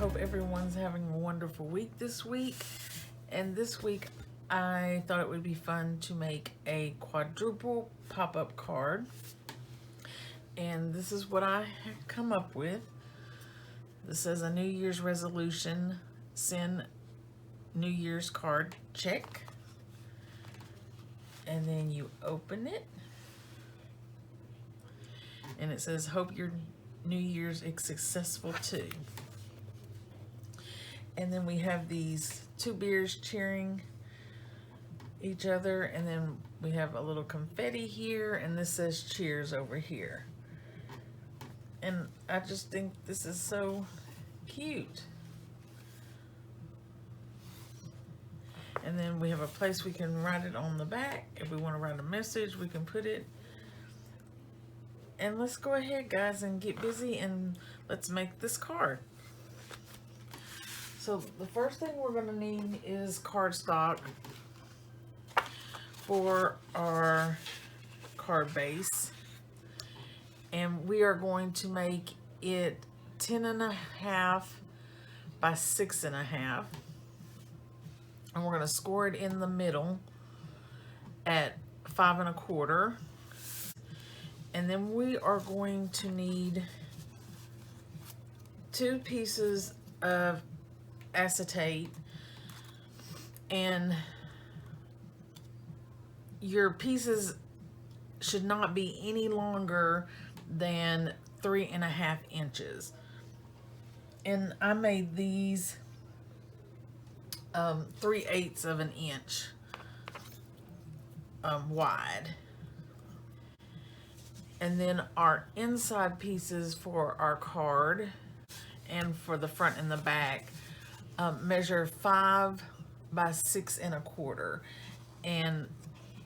hope everyone's having a wonderful week this week. And this week, I thought it would be fun to make a quadruple pop-up card. And this is what I have come up with. This says a New Year's resolution, send New Year's card, check. And then you open it. And it says, hope your New Year's is successful too. And then we have these two bears cheering each other, and then we have a little confetti here, and this says cheers over here. And I just think this is so cute. And then we have a place we can write it on the back. If we want to write a message, we can put it. And let's go ahead, guys, and get busy, and let's make this card. So the first thing we're going to need is cardstock for our card base. And we are going to make it 10.5 by 6.5. And we're going to score it in the middle at 5.25. And then we are going to need 2 pieces of acetate, and your pieces should not be any longer than 3.5 inches. And I made these 3/8 of an inch wide. And then our inside pieces for our card and for the front and the back measure 5 by 6.25. And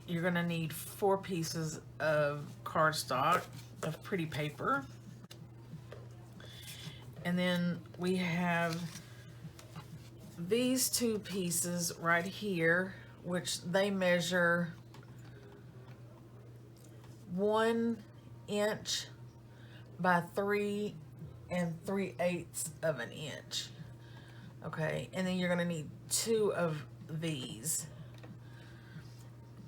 you're gonna need 4 pieces of cardstock, of pretty paper. And then we have these 2 pieces right here, which they measure 1 inch by 3 3/8 of an inch. Okay, and then you're going to need 2 of these.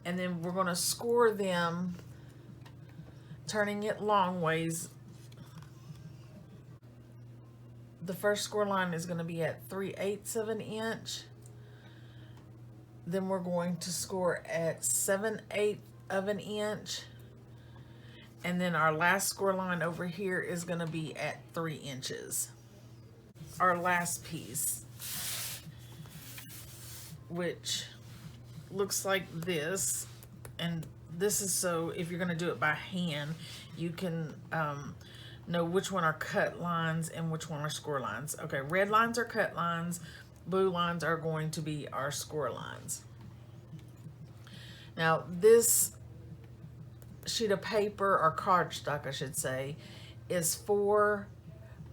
And then we're going to score them, turning it long ways. The first score line is going to be at 3/8 of an inch. Then we're going to score at 7/8 of an inch. And then our last score line over here is going to be at 3 inches. Our last piece, which looks like this, and this is so if you're going to do it by hand, you can know which one are cut lines and which one are score lines. Okay, red lines are cut lines, blue lines are going to be our score lines. Now this sheet of paper, or cardstock I should say, is 4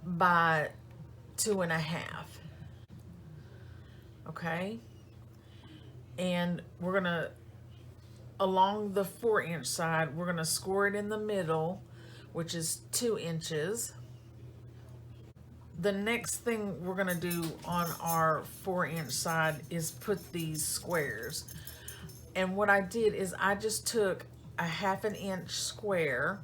by 2.5. Okay, and we're gonna, along the 4-inch side, we're gonna score it in the middle, which is 2 inches. The next thing we're gonna do on our 4-inch side is put these squares. And what I did is I just took a 1/2 inch square,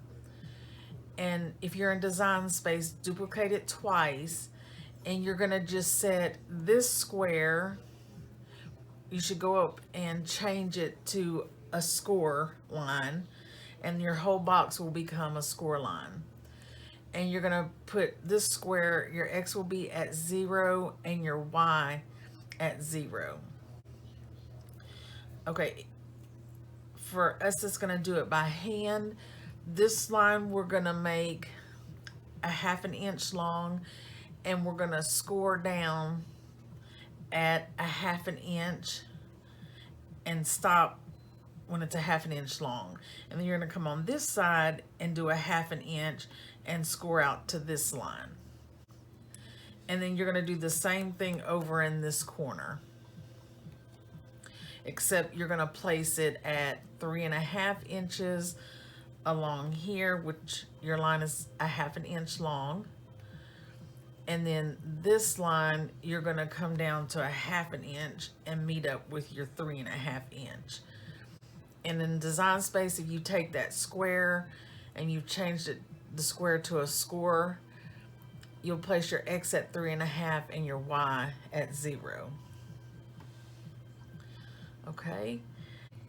and if you're in Design Space, duplicate it twice, and you're gonna just set this square, you should go up and change it to a score line, and your whole box will become a score line. And you're gonna put this square, your X will be at 0 and your Y at 0. Okay, for us that's gonna do it by hand, this line we're gonna make a 1/2 inch long, and we're gonna score down at a 1/2 inch and stop when it's a 1/2 inch long. And then you're gonna come on this side and do a 1/2 inch and score out to this line. And then you're gonna do the same thing over in this corner, except you're gonna place it at 3.5 inches along here, which your line is a 1/2 inch long. And then this line, you're going to come down to a 1/2 inch and meet up with your 3.5 inch. And in design space, if you take that square and you changed it, the square to a score, you'll place your X at 3.5 and your Y at 0. Okay,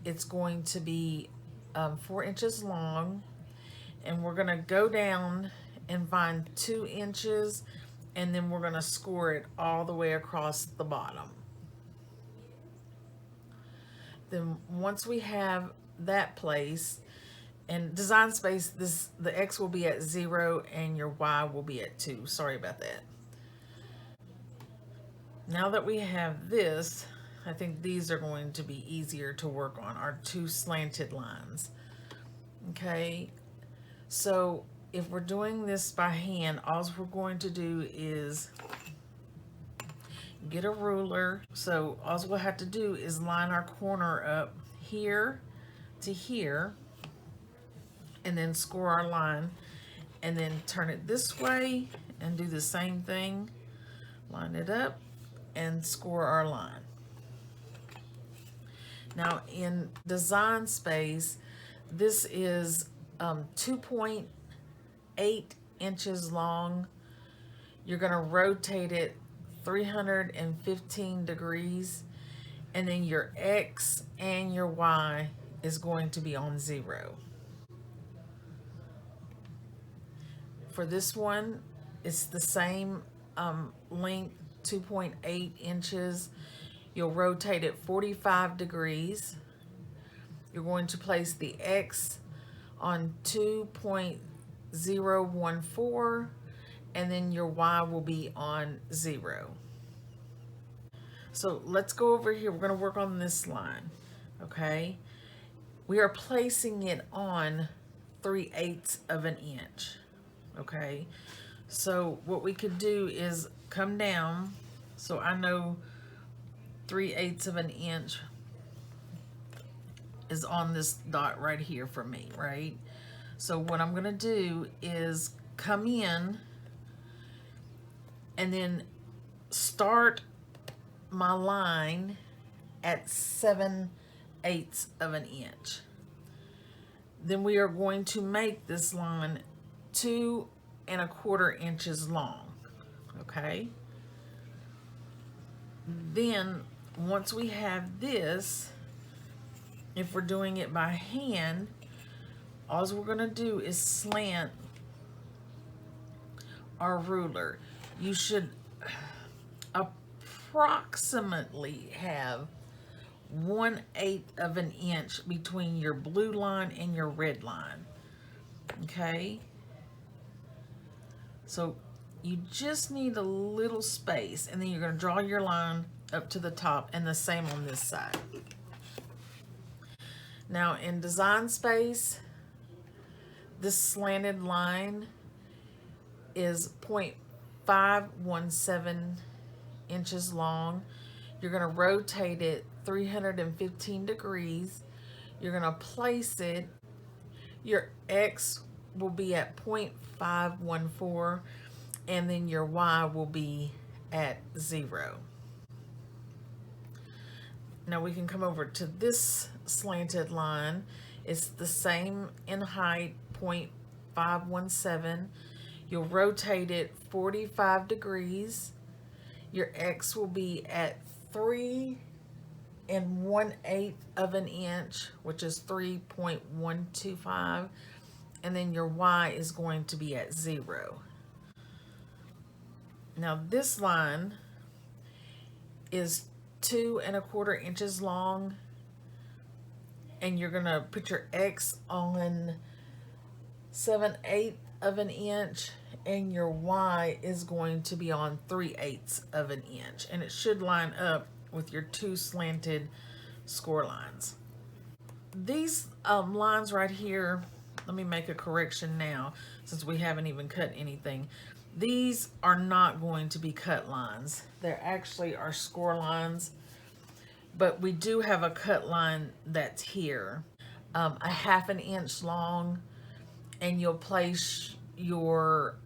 it's going to be 4 inches long, and we're going to go down and find 2 inches, and then we're going to score it all the way across the bottom. Then once we have that place, and design space, the X will be at 0 and your Y will be at 2. Sorry about that. Now that we have this, I think these are going to be easier to work on, our 2 slanted lines. Okay, so if we're doing this by hand, all we're going to do is get a ruler. So all we'll have to do is line our corner up here to here, and then score our line, and then turn it this way and do the same thing. Line it up and score our line. Now in design space, this is 2.8 inches long. You're going to rotate it 315 degrees, and then your X and your Y is going to be on 0. For this one, it's the same length, 2.8 inches. You'll rotate it 45 degrees. You're going to place the X on 2.014, and then your Y will be on 0. So let's go over here. We're going to work on this line, okay? We are placing it on 3/8 of an inch, okay? So what we could do is come down. So I know 3/8 of an inch is on this dot right here for me, right? So what I'm going to do is come in and then start my line at 7/8 of an inch. Then we are going to make this line 2¼ inches long, okay? Then once we have this, if we're doing it by hand, all we're going to do is slant our ruler. You should approximately have 1/8 of an inch between your blue line and your red line, okay? So you just need a little space, and then you're going to draw your line up to the top, and the same on this side. Now in design space, this slanted line is 0.517 inches long. You're going to rotate it 315 degrees. You're going to place it. Your X will be at 0.514, and then your Y will be at 0. Now we can come over to this slanted line. It's the same in height, 0.517. You'll rotate it 45 degrees. Your X will be at 3 1/8 of an inch, which is 3.125, and then your Y is going to be at 0. Now this line is 2¼ inches long, and you're gonna put your X on 7/8 of an inch, and your Y is going to be on 3/8 of an inch, and it should line up with your 2 slanted score lines. These lines right here, let me make a correction now since we haven't even cut anything. These are not going to be cut lines. They actually are score lines, but we do have a cut line that's here, 1/2 inch long, and you'll place your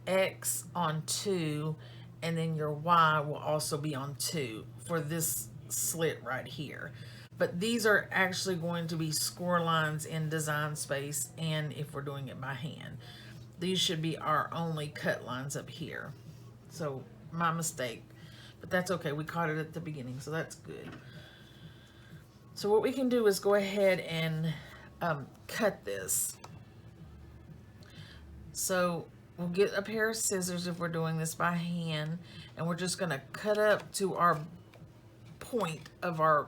X on 2, and then your Y will also be on 2 for this slit right here. But these are actually going to be score lines in Design Space, and if we're doing it by hand. These should be our only cut lines up here. So my mistake, but that's okay. We caught it at the beginning, so that's good. So what we can do is go ahead and cut this. So we'll get a pair of scissors if we're doing this by hand, and we're just going to cut up to our point of our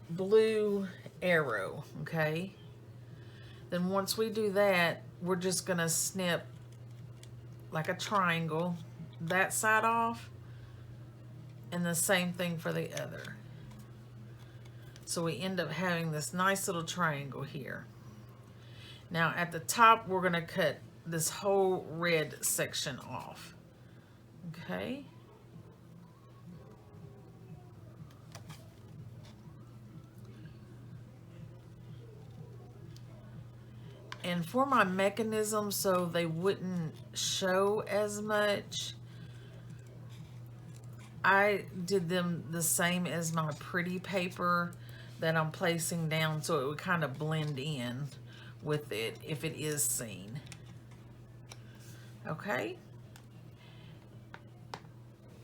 blue arrow, okay? Then once we do that, we're just going to snip like a triangle that side off, and the same thing for the other. So we end up having this nice little triangle here. Now at the top, we're going to cut this whole red section off. Okay. And for my mechanism, so they wouldn't show as much, I did them the same as my pretty paper that I'm placing down, so it would kind of blend in with it if it is seen. Okay.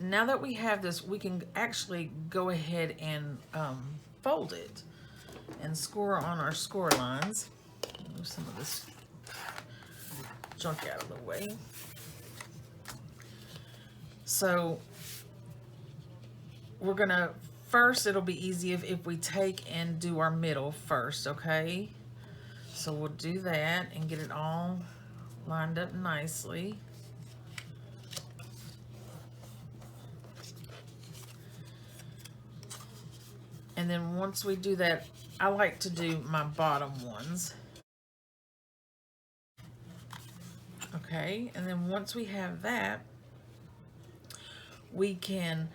Now that we have this, we can actually go ahead and fold it and score on our score lines. Move some of this junk out of the way. So we're gonna, first it'll be easy if we take and do our middle first, okay? So we'll do that and get it all lined up nicely. And then once we do that, I like to do my bottom ones. Okay, and then once we have that, we can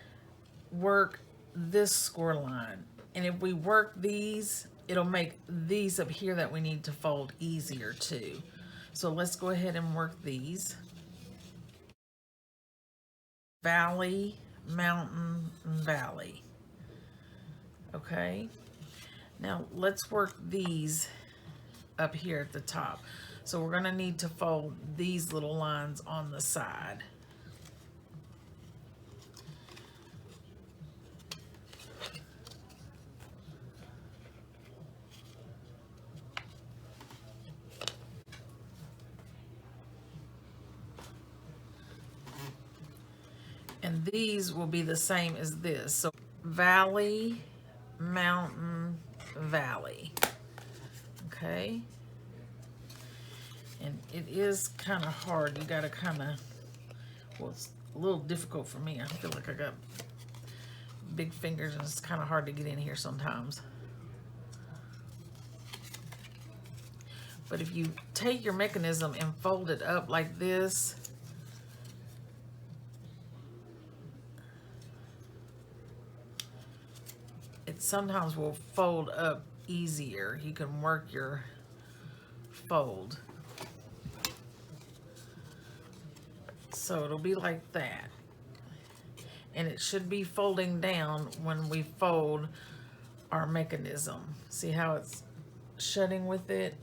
work this score line. And if we work these, it'll make these up here that we need to fold easier too. So let's go ahead and work these. Valley, mountain, valley. Okay, now let's work these up here at the top. So we're gonna need to fold these little lines on the side. And these will be the same as this. So valley, mountain, valley. Okay. And it is kind of hard. You got to kind of, well, it's a little difficult for me. I feel like I got big fingers and it's kind of hard to get in here sometimes. But if you take your mechanism and fold it up like this, it sometimes will fold up easier. You can work your fold. So it'll be like that. And it should be folding down when we fold our mechanism. See how it's shutting with it?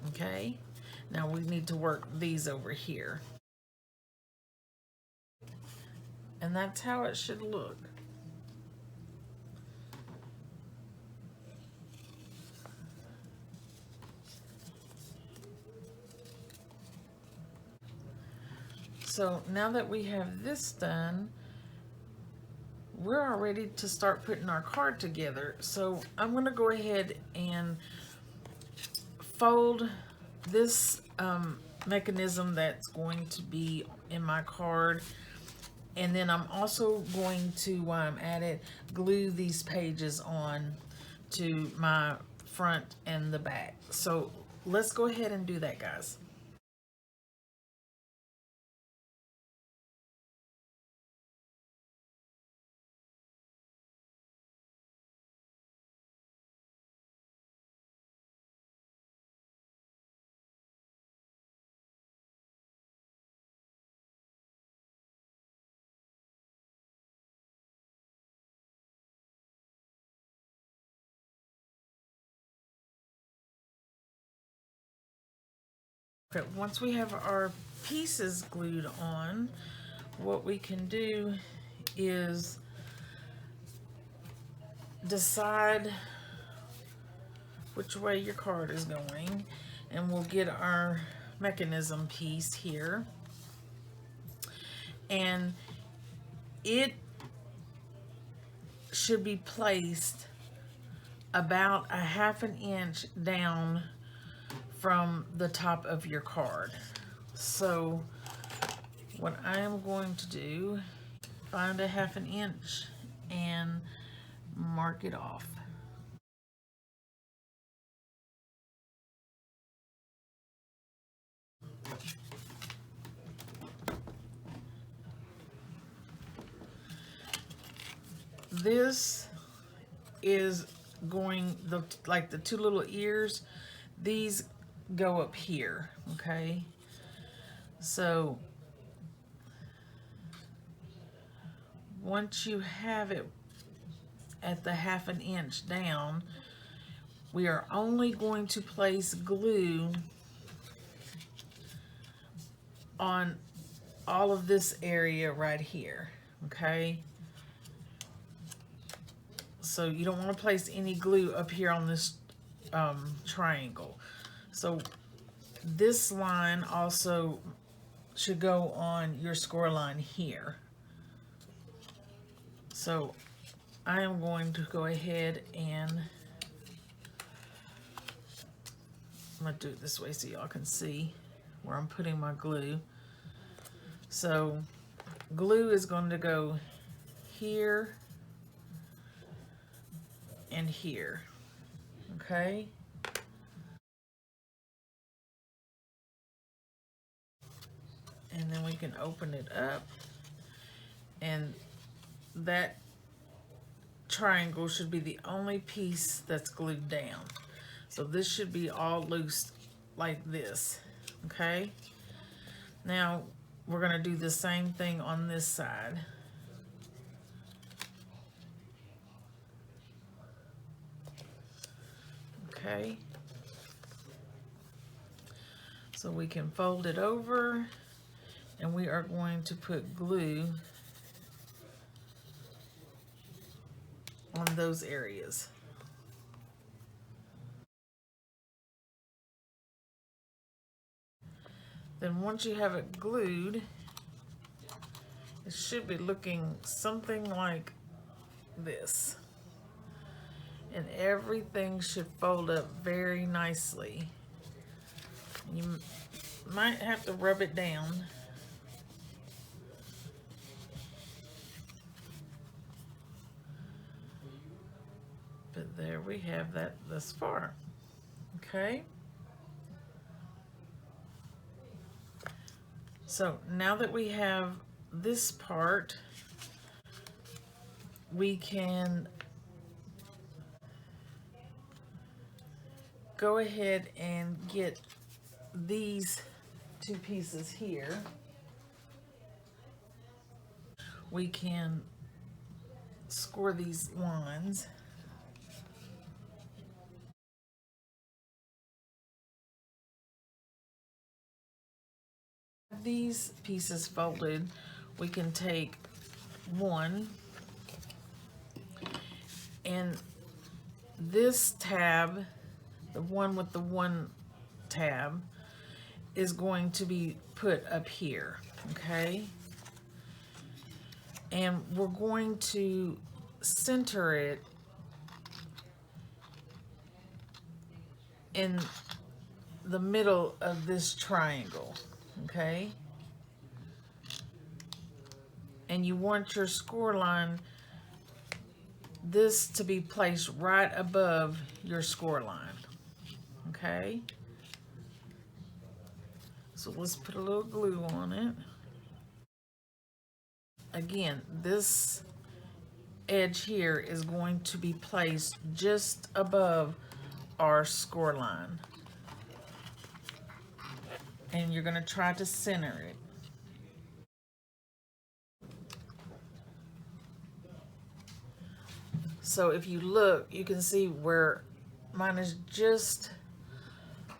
Okay. Now we need to work these over here. And that's how it should look. So now that we have this done, we're all ready to start putting our card together. So I'm going to go ahead and fold this mechanism that's going to be in my card. And then I'm also going to, while I'm at it, glue these pages on to my front and the back. So let's go ahead and do that, guys. Okay, once we have our pieces glued on, what we can do is decide which way your card is going, and we'll get our mechanism piece here, and it should be placed about a ½ inch down from the top of your card. So what I am going to do, find a ½ inch and mark it off. This is going, like the two little ears, these go up here, okay? So once you have it at the ½ inch down, we are only going to place glue on all of this area right here, okay? So you don't want to place any glue up here on this triangle. So this line also should go on your score line here. So I am going to go ahead and I'm going to do it this way so y'all can see where I'm putting my glue. So glue is going to go here and here, okay? And then we can open it up, and that triangle should be the only piece that's glued down. So this should be all loose like this, okay? Now we're gonna do the same thing on this side. Okay, so we can fold it over, and we are going to put glue on those areas. Then once you have it glued, it should be looking something like this. And everything should fold up very nicely. You might have to rub it down. But there we have that thus far. Okay. So now that we have this part, we can go ahead and get these two pieces here. We can score these lines. These pieces folded, we can take one, and this tab, the one with the one tab, is going to be put up here, okay? And we're going to center it in the middle of this triangle, okay? And you want your score line, this to be placed right above your score line, okay? So let's put a little glue on it. Again, this edge here is going to be placed just above our score line. And you're going to try to center it. So if you look, you can see where mine is just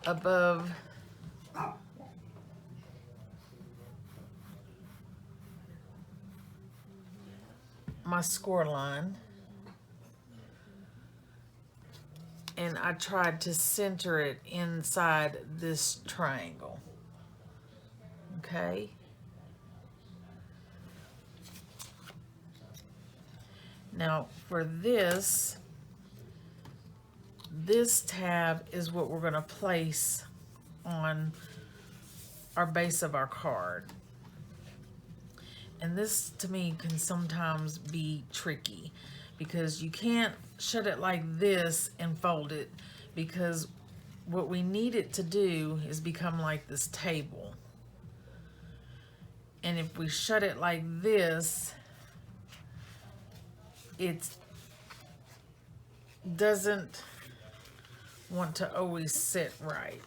above my score line, and I tried to center it inside this triangle. Okay. Now for this tab is what we're going to place on our base of our card. And this to me can sometimes be tricky because you can't shut it like this and fold it, because what we need it to do is become like this table. And if we shut it like this, it doesn't want to always sit right.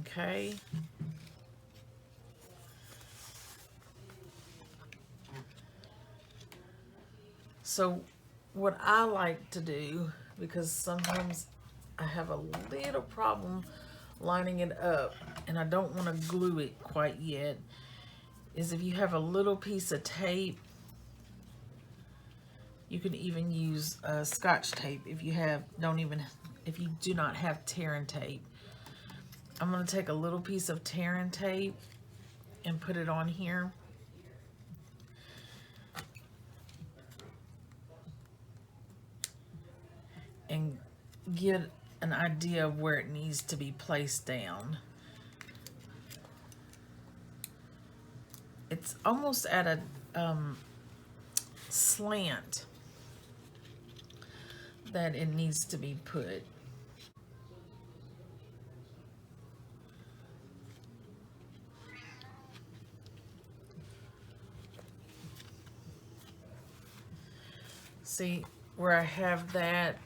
Okay. So what I like to do, because sometimes I have a little problem lining it up and I don't want to glue it quite yet, is if you have a little piece of tape, you can even use Scotch tape if you do not have tear and tape. I'm going to take a little piece of tear and tape and put it on here. And get an idea of where it needs to be placed down. It's almost at a slant that it needs to be put. See where I have that?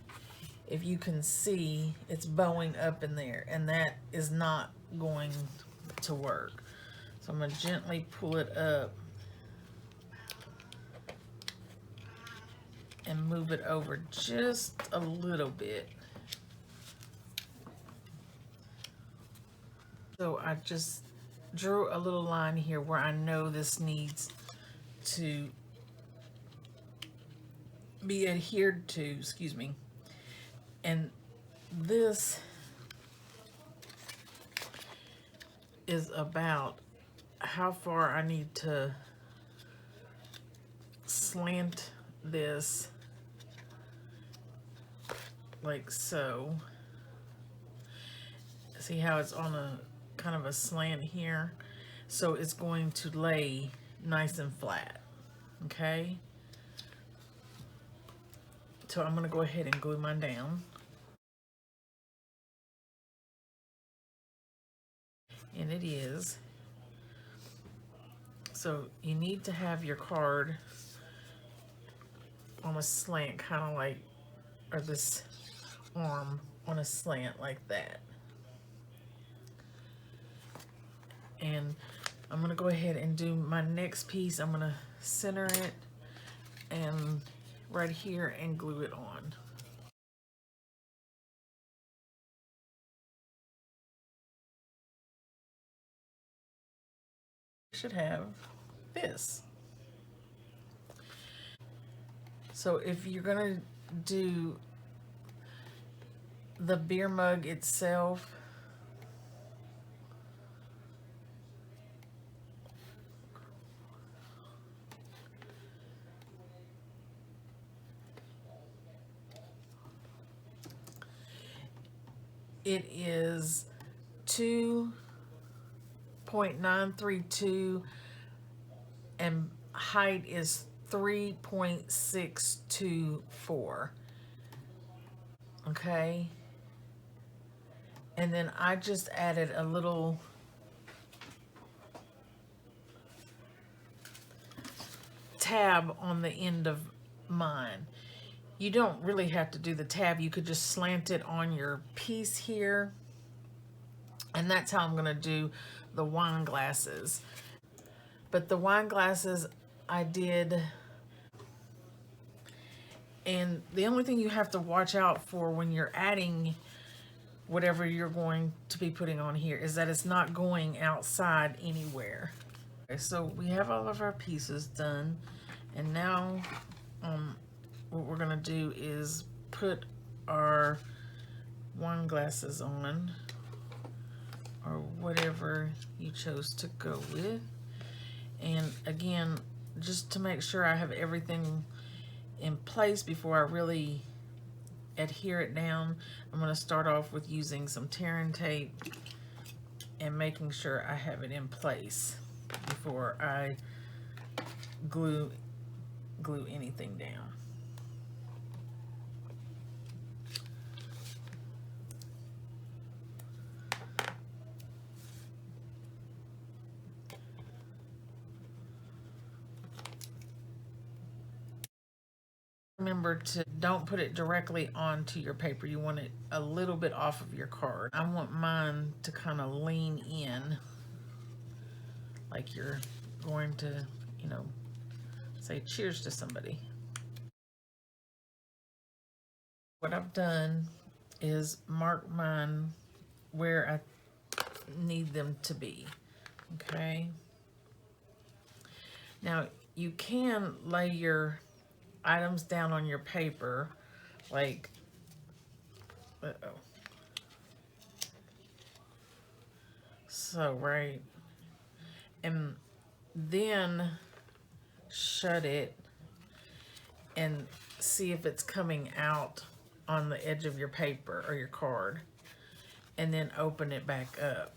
If you can see, it's bowing up in there, and that is not going to work. So I'm going to gently pull it up and move it over just a little bit. So I just drew a little line here where I know this needs to be adhered to, excuse me. And this is about how far I need to slant this, like so. See how it's on a kind of a slant here? So it's going to lay nice and flat, okay? So I'm going to go ahead and glue mine down. And it is. So you need to have your card on a slant, kind of like, or this arm on a slant like that. And I'm going to go ahead and do my next piece. I'm going to center it and right here and glue it on. Should have this. So if you're gonna do the beer mug itself, it is 2.932 and height is 3.624. Okay. And then I just added a little tab on the end of mine. You don't really have to do the tab. You could just slant it on your piece here. And that's how I'm going to do the wine glasses. But the wine glasses I did, and the only thing you have to watch out for when you're adding whatever you're going to be putting on here is that it's not going outside anywhere. Okay, so we have all of our pieces done, and now what we're gonna do is put our wine glasses on, or whatever you chose to go with. And again, just to make sure I have everything in place before I really adhere it down, I'm going to start off with using some tearing tape and making sure I have it in place before I glue anything down. Remember to don't put it directly onto your paper. You want it a little bit off of your card. I want mine to kind of lean in, like you're going to, you know, say cheers to somebody. What I've done is mark mine where I need them to be. Okay. Now you can lay your items down on your paper, like, so, right, and then shut it and see if it's coming out on the edge of your paper or your card, and then open it back up,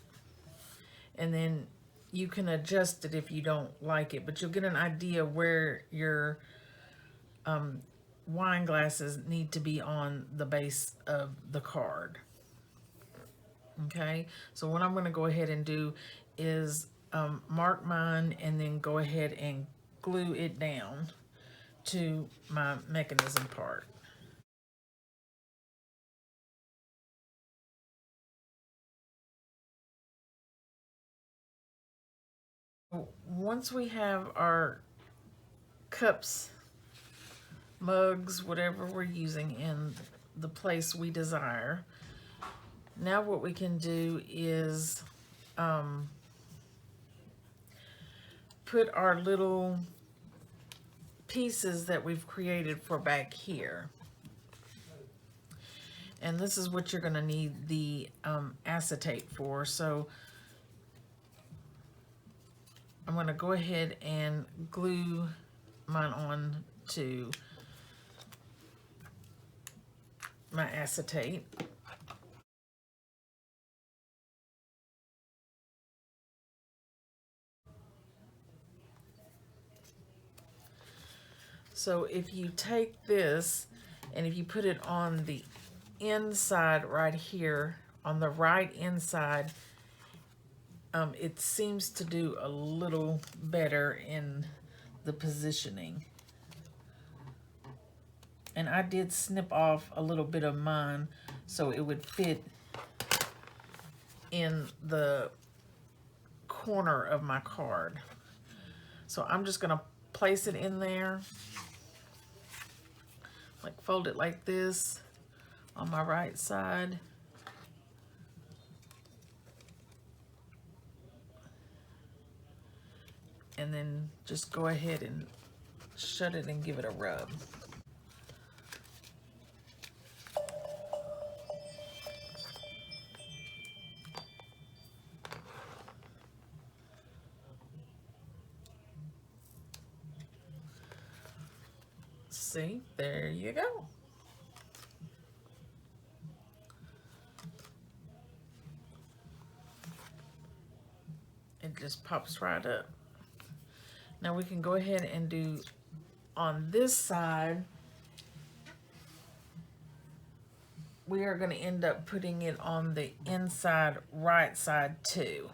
and then you can adjust it if you don't like it, but you'll get an idea where your wine glasses need to be on the base of the card. Okay, so what I'm going to go ahead and do is mark mine and then go ahead and glue it down to my mechanism part. Once we have our cups, mugs, whatever we're using in the place we desire, now what we can do is put our little pieces that we've created for back here. And this is what you're going to need the acetate for. So I'm going to go ahead and glue mine on to my acetate. So if you take this and if you put it on the inside right here, on the right inside, it seems to do a little better in the positioning. And I did snip off a little bit of mine so it would fit in the corner of my card. So I'm just gonna place it in there, like fold it like this on my right side. And then just go ahead and shut it and give it a rub. See, there you go. It just pops right up. Now we can go ahead and do on this side, we are going to end up putting it on the inside right side too.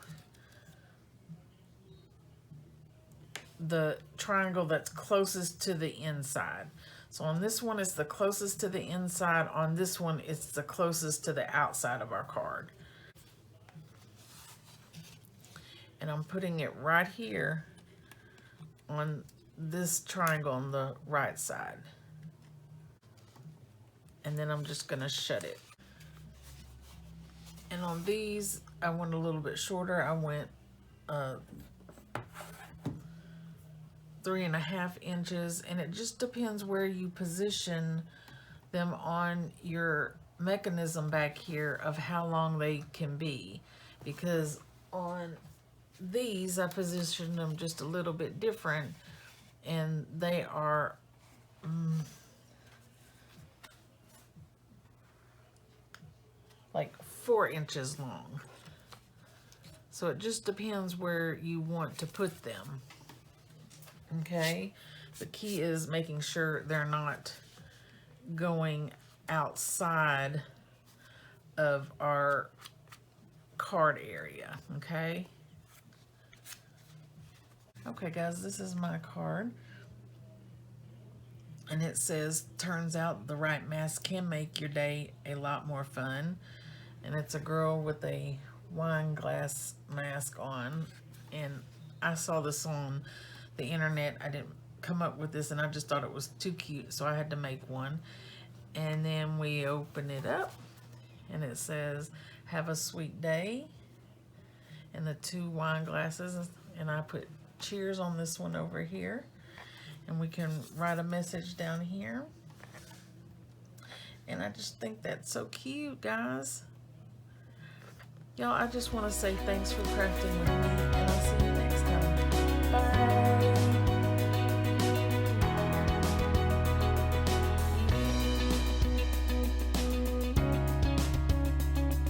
The triangle that's closest to the inside. So on this one, it's the closest to the inside. On this one, it's the closest to the outside of our card. And I'm putting it right here on this triangle on the right side. And then I'm just gonna shut it. And on these, I went a little bit shorter. I went 3.5 inches, and it just depends where you position them on your mechanism back here of how long they can be, because on these I positioned them just a little bit different, and they are like 4 inches long. So it just depends where you want to put them. Okay, the key is making sure they're not going outside of our card area. Okay. Okay guys, this is my card, and it says, turns out the right mask can make your day a lot more fun. And it's a girl with a wine glass mask on, and I saw this on the internet. I didn't come up with this, and I just thought it was too cute, so I had to make one. And then we open it up, and it says, have a sweet day, and the 2 wine glasses, and I put cheers on this one over here, and we can write a message down here. And I just think that's so cute, guys. Y'all, I just want to say thanks for crafting with me.